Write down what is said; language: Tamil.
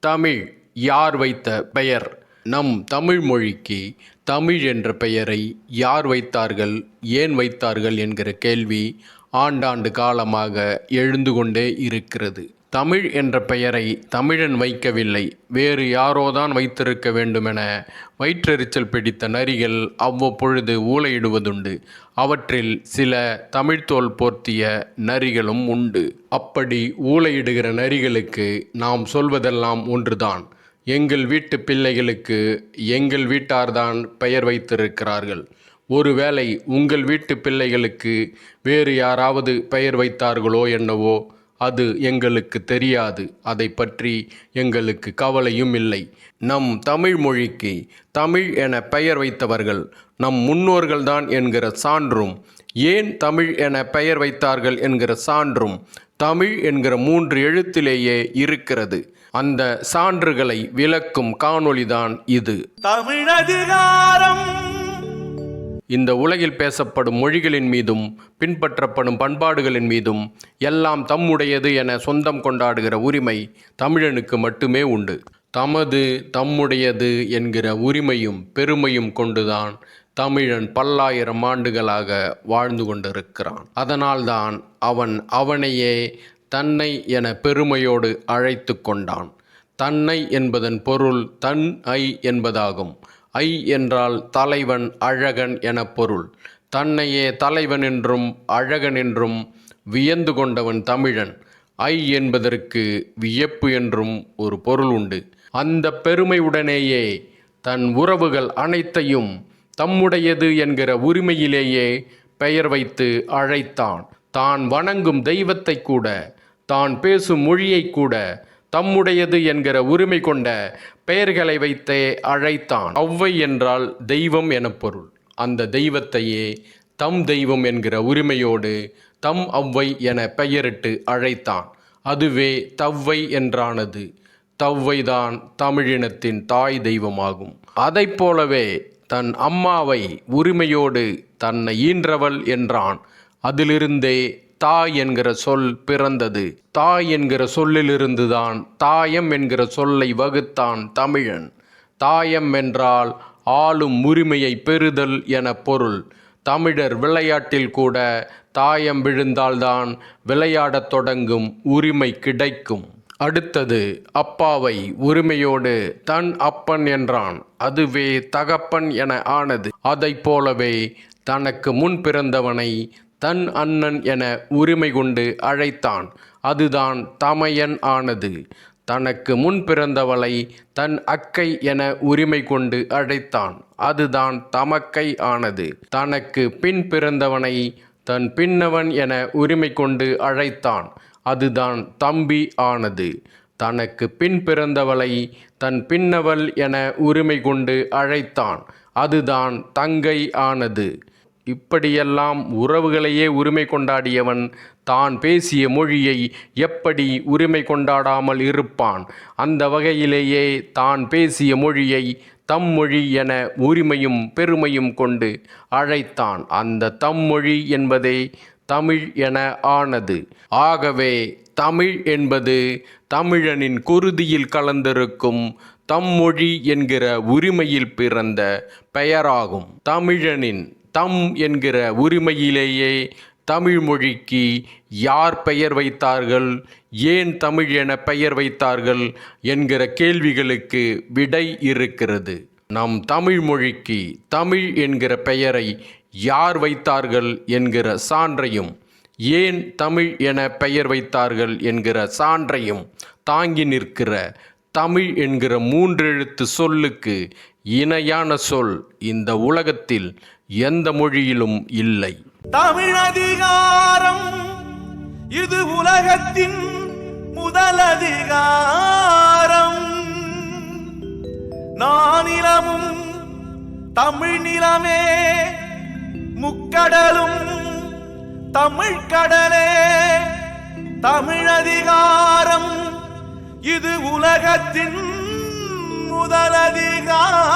தமிழ் யார் வைத்த பெயர்? நம் தமிழ் மொழிக்கு தமிழ் என்ற பெயரை யார் வைத்தார்கள், ஏன் வைத்தார்கள் என்கிற கேள்வி ஆண்டாண்டு காலமாக எழுந்து கொண்டே இருக்கிறது. தமிழ் என்ற பெயரை தமிழன் வைக்கவில்லை, வேறு யாரோதான் வைத்திருக்க வேண்டுமென வயிற்றெரிச்சல் பிடித்த நரிகள் அவ்வப்பொழுது ஊளையிடுவதுண்டு. அவற்றில் சில தமிழ்த்தோல் போர்த்திய நரிகளும் உண்டு. அப்படி ஊளையிடுகிற நரிகளுக்கு நாம் சொல்வதெல்லாம் ஒன்றுதான். எங்கள் வீட்டு பிள்ளைகளுக்கு எங்கள் வீட்டார்தான் பெயர் வைத்திருக்கிறார்கள். ஒருவேளை உங்கள் வீட்டு பிள்ளைகளுக்கு வேறு யாராவது பெயர் வைத்தார்களோ என்னவோ, அது எங்களுக்கு தெரியாது. அதை பற்றி எங்களுக்கு கவலையும் இல்லை. நம் தமிழ் மொழிக்கு தமிழ் என பெயர் வைத்தவர்கள் நம் முன்னோர்கள்தான் என்கிற சான்றும், ஏன் தமிழ் என பெயர் வைத்தார்கள் என்கிற சான்றும் தமிழ் என்கிற 3 எழுத்திலேயே இருக்கிறது. அந்த சான்றுகளை விளக்கும் காணொளிதான் இது. தமிழதிகாரம். இந்த உலகில் பேசப்படும் மொழிகளின் மீதும் பின்பற்றப்படும் பண்பாடுகளின் மீதும் எல்லாம் தம்முடையது என சொந்தம் கொண்டாடுகிற உரிமை தமிழனுக்கு மட்டுமே உண்டு. தம்முடையது என்கிற உரிமையும் பெருமையும் கொண்டுதான் தமிழன் பல்லாயிரம் ஆண்டுகளாக வாழ்ந்து கொண்டிருக்கிறான். அதனால்தான் அவன் அவனையே தன்னை என பெருமையோடு அழைத்து கொண்டான். தன்னை என்பதன் பொருள் தன் ஐ என்பதாகும். ஐ என்றால் தலைவன், அழகன் என பொருள். தன்னையே தலைவன் என்றும் அழகன் என்றும் வியந்து கொண்டவன் தமிழன். ஐ என்பதற்கு வியப்பு என்றும் ஒரு பொருள் உண்டு. அந்த பெருமையுடனேயே தன் உறவுகள் அனைத்தையும் தம்முடையது என்கிற உரிமையிலேயே பெயர் வைத்து அழைத்தான். தான் வணங்கும் தெய்வத்தை கூட, தான் பேசும் மொழியை கூட தம்முடையது என்கிற உரிமை கொண்ட பெயர்களை வைத்தே அழைத்தான். ஔவை என்றால் தெய்வம் என பொருள். அந்த தெய்வத்தையே தம் தெய்வம் என்கிற உரிமையோடு தம் ஔவை என பெயரிட்டு அழைத்தான். அதுவே தவ்வை என்றானது. தவ்வைதான் தமிழினத்தின் தாய் தெய்வமாகும். அதை போலவே தன் அம்மாவை உரிமையோடு தன்னை ஈன்றவள் என்றான். அதிலிருந்தே தாய் என்கிற சொல் பிறந்தது. தாய் என்கிற சொல்லிலிருந்துதான் தாயம் என்கிற சொல்லை வகுத்தான் தமிழன். தாயம் என்றால் ஆளும் உரிமையை பெறுதல் என பொருள். தமிழர் விளையாட்டில் கூட தாயம் விழுந்தால்தான் விளையாடத் தொடங்கும் உரிமை கிடைக்கும். அடுத்தது அப்பாவை உரிமையோடு தன் அப்பன் என்றான். அதுவே தகப்பன் என ஆனது. அதை போலவே தனக்கு முன் பிறந்தவனை தன் அண்ணன் என உரிமை கொண்டு அழைத்தான். அதுதான் தமையன் ஆனது. தனக்கு முன் பிறந்தவளை தன் அக்கை என உரிமை கொண்டு அழைத்தான். அதுதான் தமக்கை ஆனது. தனக்கு பின் பிறந்தவனை தன் பின்னவன் என உரிமை கொண்டு அழைத்தான். அதுதான் தம்பி ஆனது. தனக்கு பின் பிறந்தவளை தன் பின்னவள் என உரிமை கொண்டு அழைத்தான். அதுதான் தங்கை ஆனது. இப்படியெல்லாம் உறவுகளையே உரிமை கொண்டாடியவன் தான் பேசிய மொழியை எப்படி உரிமை கொண்டாடாமல் இருப்பான்? அந்த வகையிலேயே தான் பேசிய மொழியை தம் மொழி என உரிமையும் பெருமையும் கொண்டு அழைத்தான். அந்த தம் மொழி என்பதே தமிழ் என ஆனது. ஆகவே தமிழ் என்பது தமிழனின் குருதியில் கலந்திருக்கும் தம்மொழி என்கிற உரிமையில் பிறந்த பெயராகும். தமிழனின் தம் என்கிற உரிமையிலேயே தமிழ் மொழிக்கு யார் பெயர் வைத்தார்கள், ஏன் தமிழ் என பெயர் வைத்தார்கள் என்கிற கேள்விகளுக்கு விடை இருக்கிறது. நம் தமிழ் மொழிக்கு தமிழ் என்கிற பெயரை யார் வைத்தார்கள் என்கிற சான்றையும், ஏன் தமிழ் என பெயர் வைத்தார்கள் என்கிற சான்றையும் தாங்கி நிற்கிற தமிழ் என்கிற 3 எழுத்து சொல்லுக்கு இணையான சொல் இந்த உலகத்தில் எந்த மொழியிலும் இல்லை. தமிழதிகாரம். இது உலகத்தின் முதலதிகாரம். நானிலமும் தமிழ் நிலமே, முக்கடலும் தமிழ் கடலே. தமிழதிகாரம். இது உலகத்தின் முதலதிகாரம்.